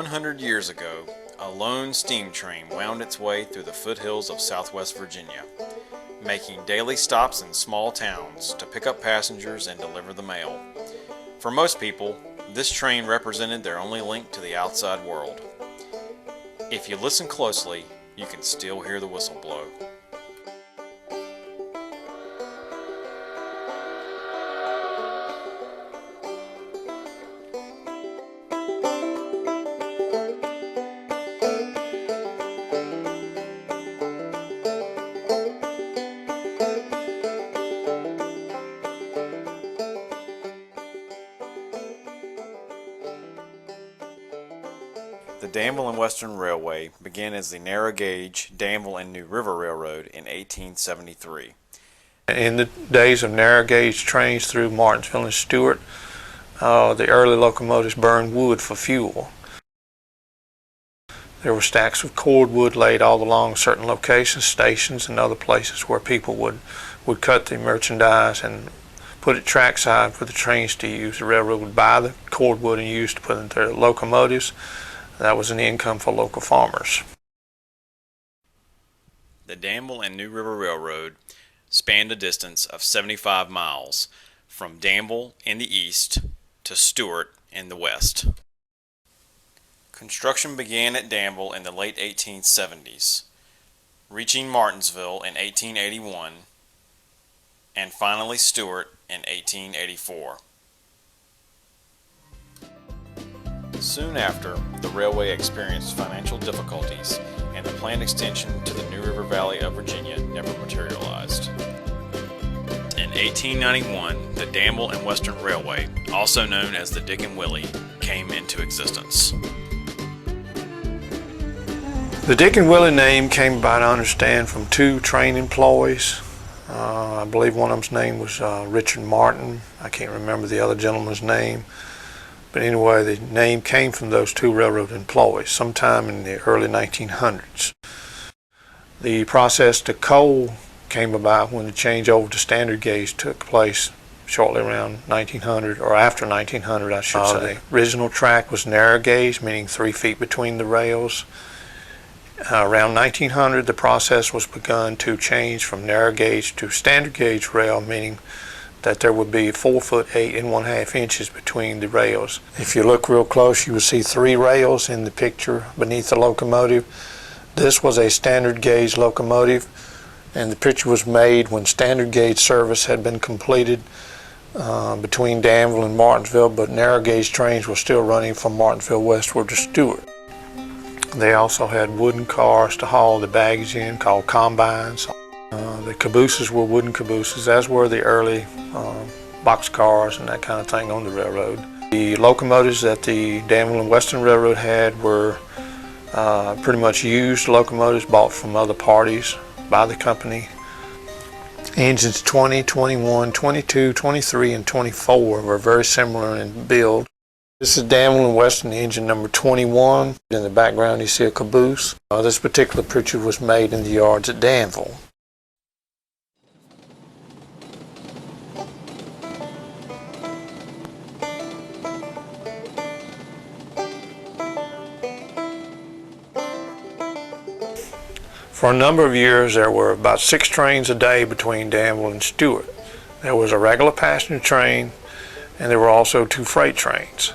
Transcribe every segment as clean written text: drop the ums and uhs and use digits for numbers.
100 years ago, a lone steam train wound its way through the foothills of Southwest Virginia, making daily stops in small towns to pick up passengers and deliver the mail. For most people, this train represented their only link to the outside world. If you listen closely, you can still hear the whistle blow. The Danville Western Railway began as the narrow-gauge Danville and New River Railroad in 1873. In the days of narrow-gauge trains through Martinsville and Stuart, the early locomotives burned wood for fuel. There were stacks of cordwood laid all along certain locations, stations, and other places where people would cut the merchandise and put it trackside for the trains to use. The railroad would buy the cordwood and use to put into their locomotives. That was an income for local farmers. The Danville and New River Railroad spanned a distance of 75 miles from Danville in the east to Stuart in the west. Construction began at Danville in the late 1870s, reaching Martinsville in 1881 and finally Stuart in 1884. Soon after, the railway experienced financial difficulties and the planned extension to the New River Valley of Virginia never materialized. In 1891, the Danville and Western Railway, also known as the Dick and Willie, came into existence. The Dick and Willie name came about, I understand, from two train employees. I believe one of them's name was Richard Martin. I can't remember the other gentleman's name. But anyway, the name came from those two railroad employees sometime in the early 1900s. The process to coal came about when the change over to standard gauge took place shortly around 1900, or after 1900 I should say. The original track was narrow gauge, meaning 3 feet between the rails. Around 1900 the process was begun to change from narrow gauge to standard gauge rail, meaning that there would be 4 foot 8 1/2 inches between the rails. If you look real close, you will see 3 rails in the picture beneath the locomotive. This was a standard gauge locomotive, and the picture was made when standard gauge service had been completed between Danville and Martinsville, but narrow gauge trains were still running from Martinsville westward to Stuart. They also had wooden cars to haul the baggage in, called combines. The cabooses were wooden cabooses, as were the early box cars and that kind of thing on the railroad. The locomotives that the Danville and Western Railroad had were pretty much used locomotives bought from other parties by the company. Engines 20, 21, 22, 23, and 24 were very similar in build. This is Danville and Western engine number 21. In the background you see a caboose. This particular picture was made in the yards at Danville. For a number of years, there were about 6 trains a day between Danville and Stuart. There was a regular passenger train, and there were also 2 freight trains.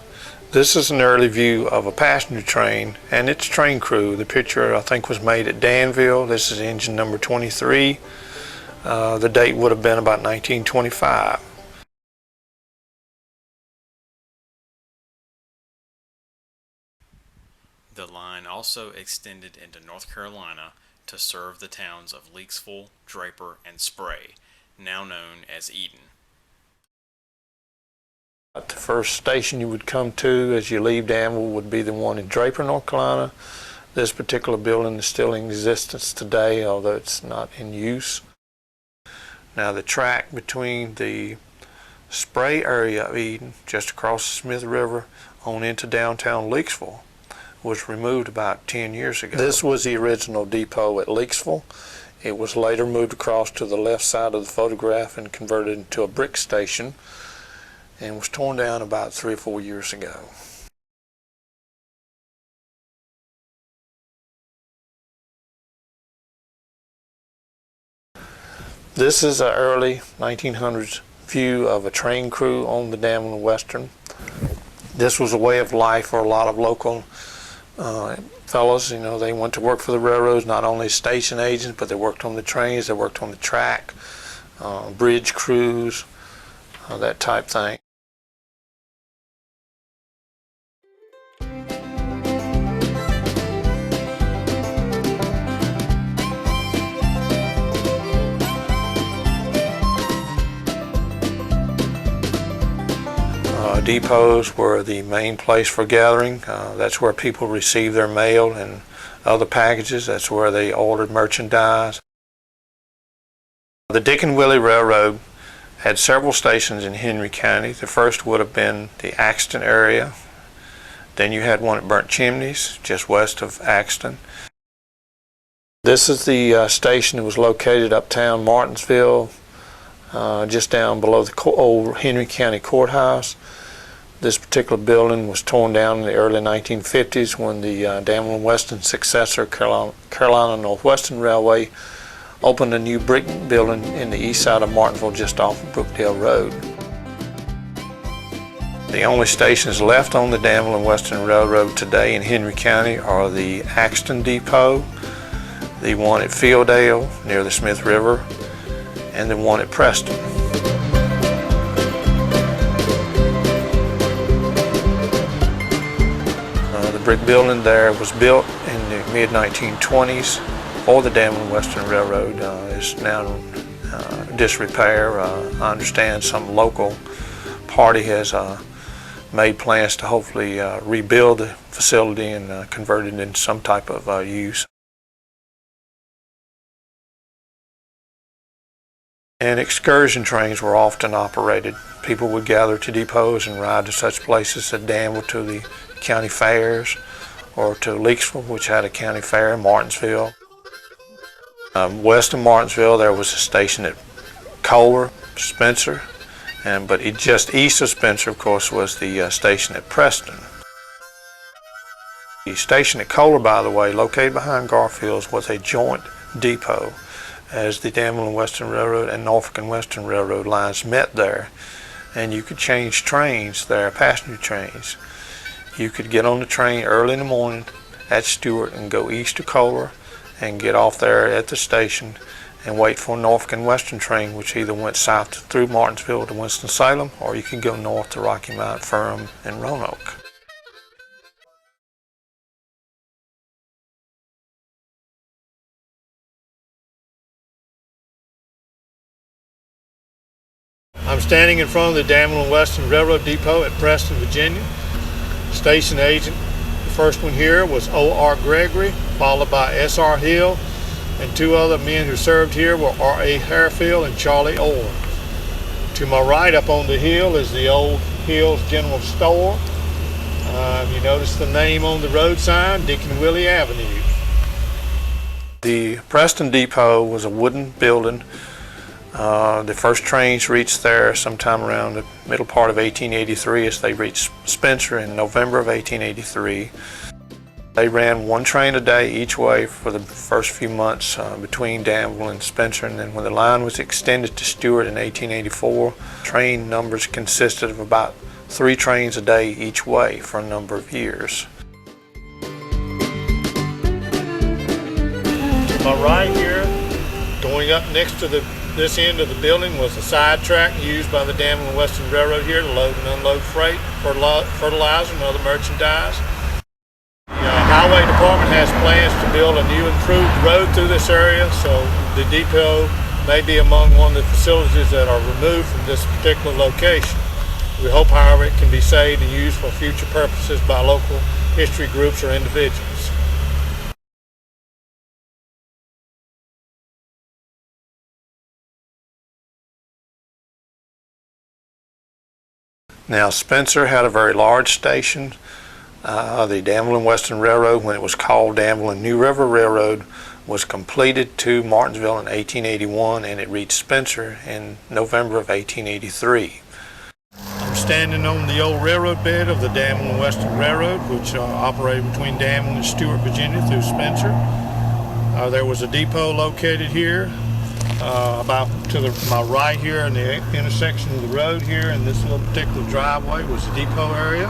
This is an early view of a passenger train and its train crew. The picture, I think, was made at Danville. This is engine number 23. The date would have been about 1925. The line also extended into North Carolina to serve the towns of Leakesville, Draper, and Spray, now known as Eden. The first station you would come to as you leave Danville would be the one in Draper, North Carolina. This particular building is still in existence today, although it's not in use. Now the track between the Spray area of Eden, just across the Smith River, on into downtown Leakesville, was removed about 10 years ago. This was the original depot at Leakesville. It was later moved across to the left side of the photograph and converted into a brick station, and was torn down about 3 or 4 years ago. This is an early 1900s view of a train crew on the Danville Western. This was a way of life for a lot of local fellows. You know, they went to work for the railroads, not only as station agents, but they worked on the trains, they worked on the track, bridge crews, that type thing. Depots were the main place for gathering. That's where people received their mail and other packages. That's where they ordered merchandise. The Dick and Willie Railroad had several stations in Henry County. The first would have been the Axton area. Then you had one at Burnt Chimneys, just west of Axton. This is the station that was located uptown Martinsville, just down below the old Henry County Courthouse. This particular building was torn down in the early 1950s when the Danville Western successor, Carolina Northwestern Railway, opened a new brick building in the east side of Martinsville just off of Brookdale Road. The only stations left on the Danville Western Railroad today in Henry County are the Axton Depot, the one at Fieldale near the Smith River, and the one at Preston. The brick building there was built in the mid-1920s for the Danville Western Railroad. It's now disrepair. I understand some local party has made plans to hopefully rebuild the facility and convert it into some type of use. And excursion trains were often operated. People would gather to depots and ride to such places as Danville to the county fairs, or to Leakesville, which had a county fair, Martinsville. West of Martinsville, there was a station at Kohler, Spencer, but just east of Spencer, of course, was the station at Preston. The station at Kohler, by the way, located behind Garfield's, was a joint depot, as the Danville and Western Railroad and Norfolk and Western Railroad lines met there, and you could change trains there, passenger trains. You could get on the train early in the morning at Stewart and go east to Kohler and get off there at the station and wait for a Norfolk and Western train, which either went south through Martinsville to Winston-Salem, or you could go north to Rocky Mount, Ferrum, and Roanoke. I'm standing in front of the Danville and Western Railroad Depot at Preston, Virginia. Station agent, the first one here was O.R. Gregory, followed by S.R. Hill, and two other men who served here were R.A. Harefield and Charlie Orr. To my right up on the hill is the old Hill's General Store. You notice the name on the road sign, Dick and Willie Avenue. The Preston Depot was a wooden building. The first trains reached there sometime around the middle part of 1883 as they reached Spencer in November of 1883. They ran one train a day each way for the first few months between Danville and Spencer, and then when the line was extended to Stewart in 1884, train numbers consisted of about 3 trains a day each way for a number of years. To my right here, going up next to this end of the building, was a side track used by the Danville and Western Railroad here to load and unload freight, fertilizer, and other merchandise. The Highway Department has plans to build a new improved road through this area, so the depot may be among one of the facilities that are removed from this particular location. We hope, however, it can be saved and used for future purposes by local history groups or individuals. Now, Spencer had a very large station. The Danville and Western Railroad, when it was called Danville and New River Railroad, was completed to Martinsville in 1881, and it reached Spencer in November of 1883. I'm standing on the old railroad bed of the Danville and Western Railroad, which operated between Danville and Stewart, Virginia through Spencer. There was a depot located here about to my right here in the intersection of the road here, in this little particular driveway was the depot area.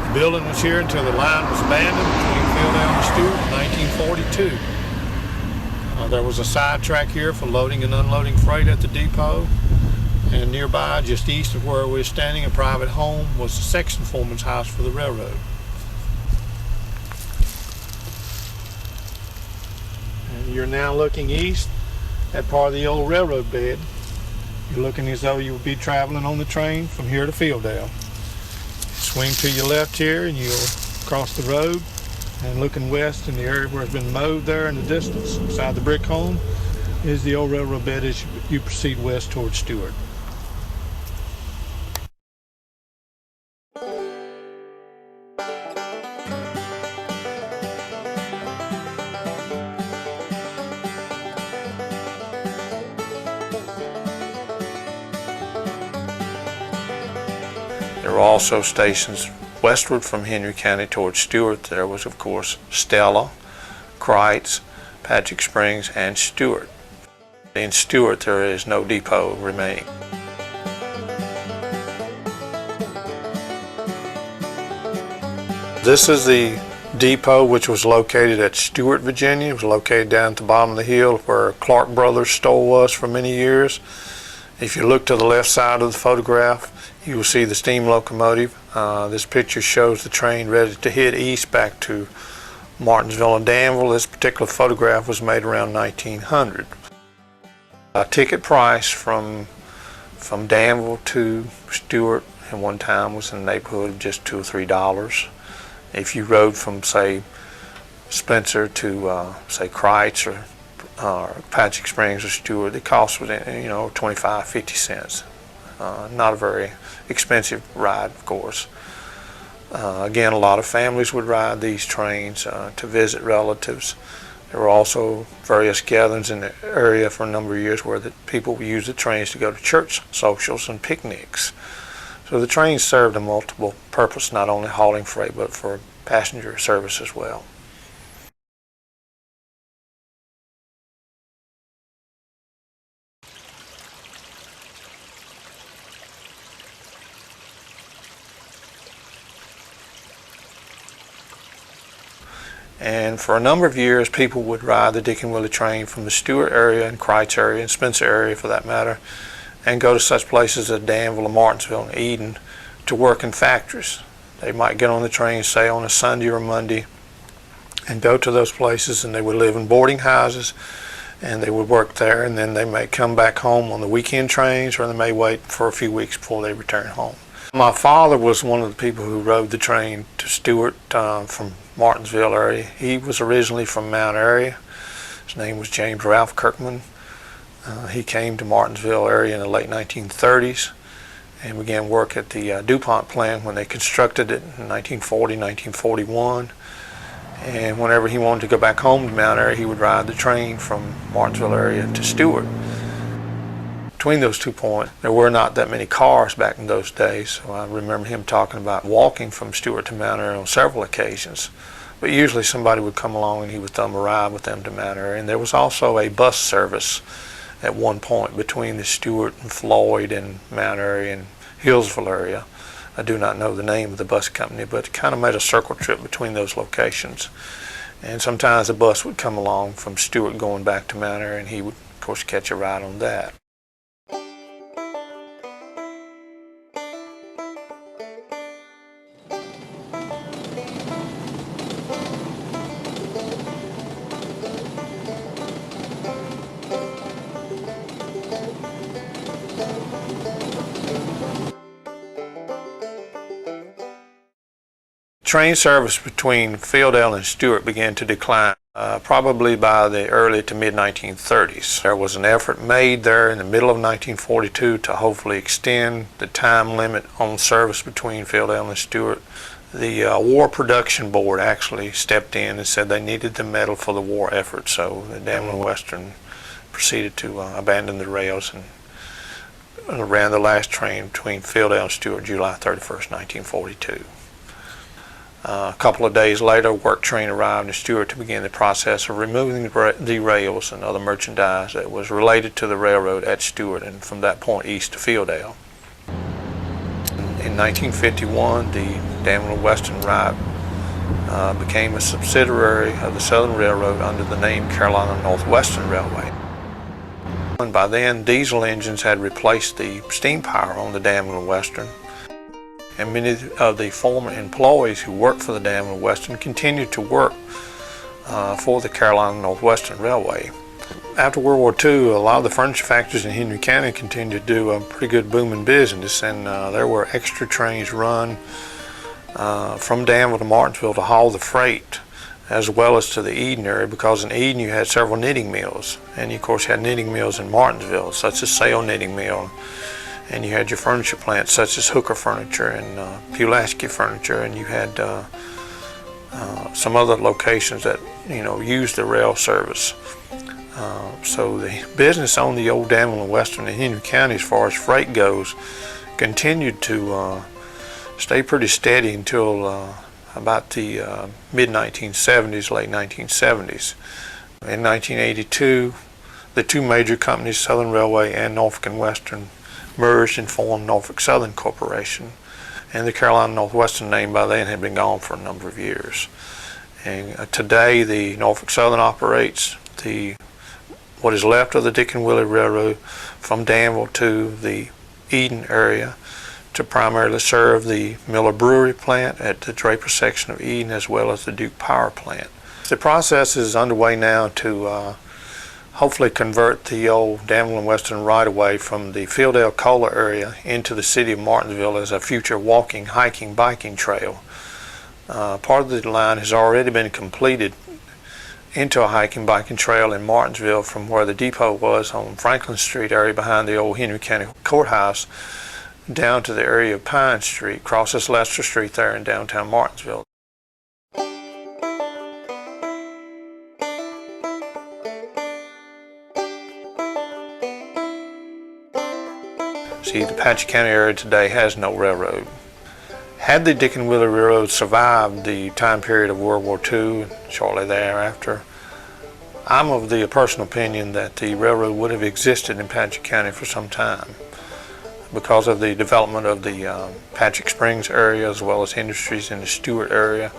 The building was here until the line was abandoned between Fieldale and Stewart in 1942. There was a side track here for loading and unloading freight at the depot, and nearby, just east of where we were standing, a private home, was the section foreman's house for the railroad. And you're now looking east at part of the old railroad bed. You're looking as though you would be traveling on the train from here to Fieldale. Swing to your left here and you'll cross the road, and looking west in the area where it's been mowed there in the distance beside the brick home is the old railroad bed as you proceed west towards Stewart. There were also stations westward from Henry County towards Stewart. There was, of course, Stella, Kreitz, Patrick Springs, and Stewart. In Stewart, there is no depot remaining. This is the depot which was located at Stewart, Virginia. It was located down at the bottom of the hill where Clark Brothers store was for many years. If you look to the left side of the photograph, you will see the steam locomotive. This picture shows the train ready to head east back to Martinsville and Danville. This particular photograph was made around 1900. A ticket price from Danville to Stewart at one time was in the neighborhood of just $2 or $3. If you rode from, say, Spencer to, say, Kreitz or Patrick Springs or Stewart, the cost was, 25, 50 cents. Not a very expensive ride, of course. Again, a lot of families would ride these trains to visit relatives. There were also various gatherings in the area for a number of years where the people would use the trains to go to church socials and picnics. So the trains served a multiple purpose, not only hauling freight, but for passenger service as well. And for a number of years, people would ride the Dick and Willie train from the Stewart area and Kreitz area and Spencer area for that matter, and go to such places as Danville and Martinsville and Eden to work in factories. They might get on the train, say on a Sunday or Monday, and go to those places, and they would live in boarding houses and they would work there, and then they may come back home on the weekend trains, or they may wait for a few weeks before they return home. My father was one of the people who rode the train to Stewart from Martinsville area. He was originally from Mount Airy. His name was James Ralph Kirkman. He came to Martinsville area in the late 1930s and began work at the DuPont plant when they constructed it in 1940, 1941. And whenever he wanted to go back home to Mount Airy, he would ride the train from Martinsville area to Stewart. Between those 2 points, there were not that many cars back in those days, so I remember him talking about walking from Stewart to Mount Airy on several occasions. But usually somebody would come along and he would thumb a ride with them to Mount Airy. And there was also a bus service at one point between the Stewart and Floyd and Mount Airy and Hillsville area. I do not know the name of the bus company, but it kind of made a circle trip between those locations. And sometimes a bus would come along from Stewart going back to Mount Airy, and he would, of course, catch a ride on that. Train service between Fieldale and Stewart began to decline probably by the early to mid-1930s. There was an effort made there in the middle of 1942 to hopefully extend the time limit on service between Fieldale and Stewart. The War Production Board actually stepped in and said they needed the metal for the war effort, so the Danville Western proceeded to abandon the rails and ran the last train between Fieldale and Stewart July 31st, 1942. A couple of days later, a work train arrived in Stewart to begin the process of removing the rails and other merchandise that was related to the railroad at Stewart, and from that point east to Fieldale. In 1951, the Danville Western Railway became a subsidiary of the Southern Railroad under the name Carolina Northwestern Railway. And by then, diesel engines had replaced the steam power on the Danville Western, and many of the former employees who worked for the Danville Western continued to work for the Carolina Northwestern Railway. After World War II, a lot of the furniture factories in Henry County continued to do a pretty good booming business, and there were extra trains run from Danville to Martinsville to haul the freight, as well as to the Eden area, because in Eden you had several knitting mills, and you of course had knitting mills in Martinsville, such as Sale Knitting Mill, and you had your furniture plants such as Hooker Furniture and Pulaski Furniture, and you had some other locations that used the rail service. So the business on the old Danville Western in Henry County, as far as freight goes, continued to stay pretty steady until about the mid-1970s, late 1970s. In 1982, the two major companies, Southern Railway and Norfolk and Western, merged and formed Norfolk Southern Corporation, and the Carolina Northwestern name by then had been gone for a number of years. And today, the Norfolk Southern operates what is left of the Dick and Willie Railroad from Danville to the Eden area to primarily serve the Miller Brewery plant at the Draper section of Eden, as well as the Duke Power plant. The process is underway now to hopefully convert the old Danville and Western right-of-way from the Fieldale-Kohler area into the city of Martinsville as a future walking, hiking, biking trail. Part of the line has already been completed into a hiking, biking trail in Martinsville from where the depot was on Franklin Street area behind the old Henry County Courthouse down to the area of Pine Street, crosses Lester Street there in downtown Martinsville. See, the Apache County area today has no railroad. Had the Dick and Willie Railroad survived the time period of World War II and shortly thereafter, I'm of the personal opinion that the railroad would have existed in Apache County for some time because of the development of the Patrick Springs area as well as industries in the Stewart area.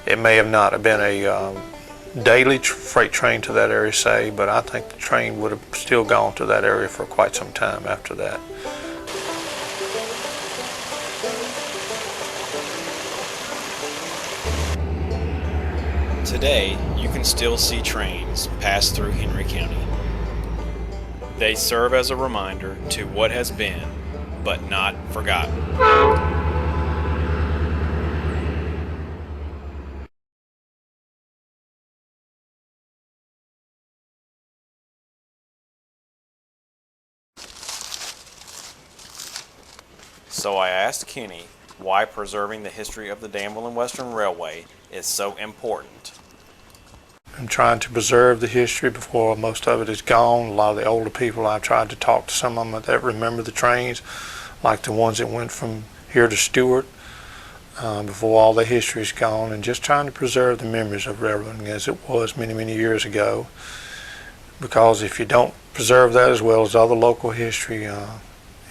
It may have not been a daily freight train to that area, say, but I think the train would have still gone to that area for quite some time after that. Today, you can still see trains pass through Henry County. They serve as a reminder to what has been, but not forgotten. So I asked Kenney why preserving the history of the Danville and Western Railway is so important. I'm trying to preserve the history before most of it is gone. A lot of the older people, I've tried to talk to some of them that remember the trains, like the ones that went from here to Stewart, before all the history is gone, and just trying to preserve the memories of railroading as it was many, many years ago. Because if you don't preserve that as well as other local history, in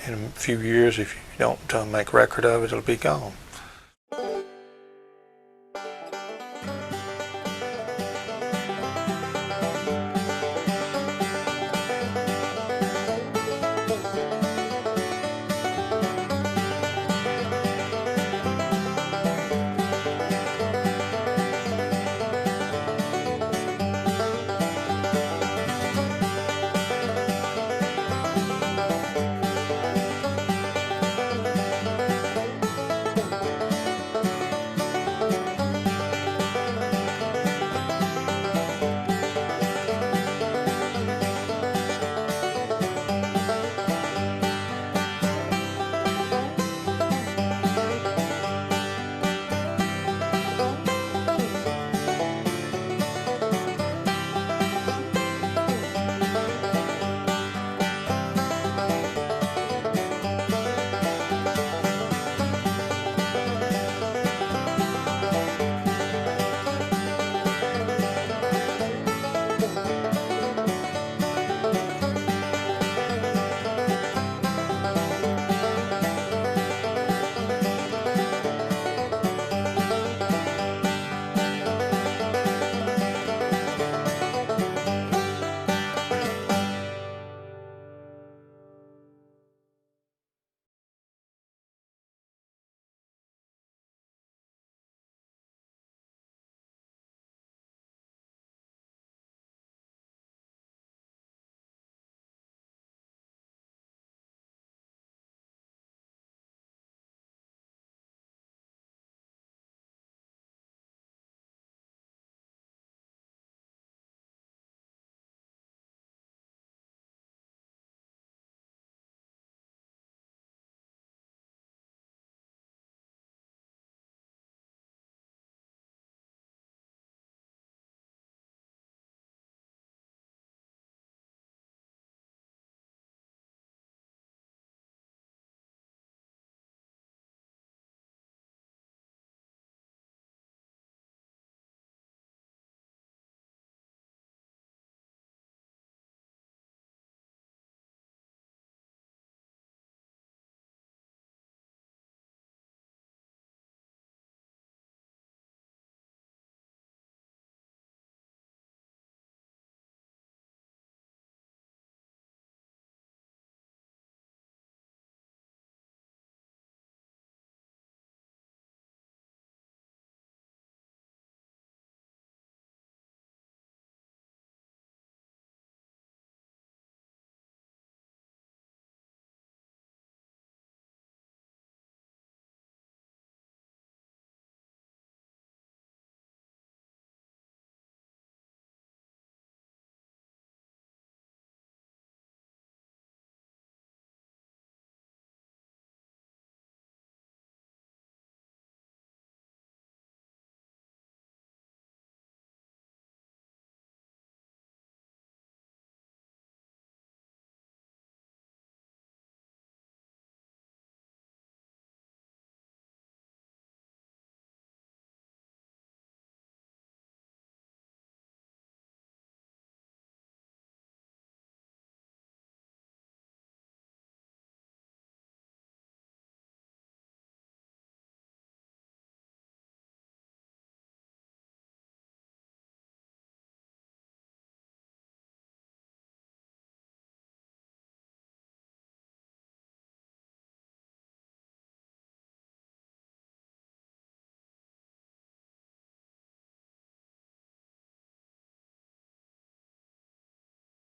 a few years, if you don't make record of it, it'll be gone.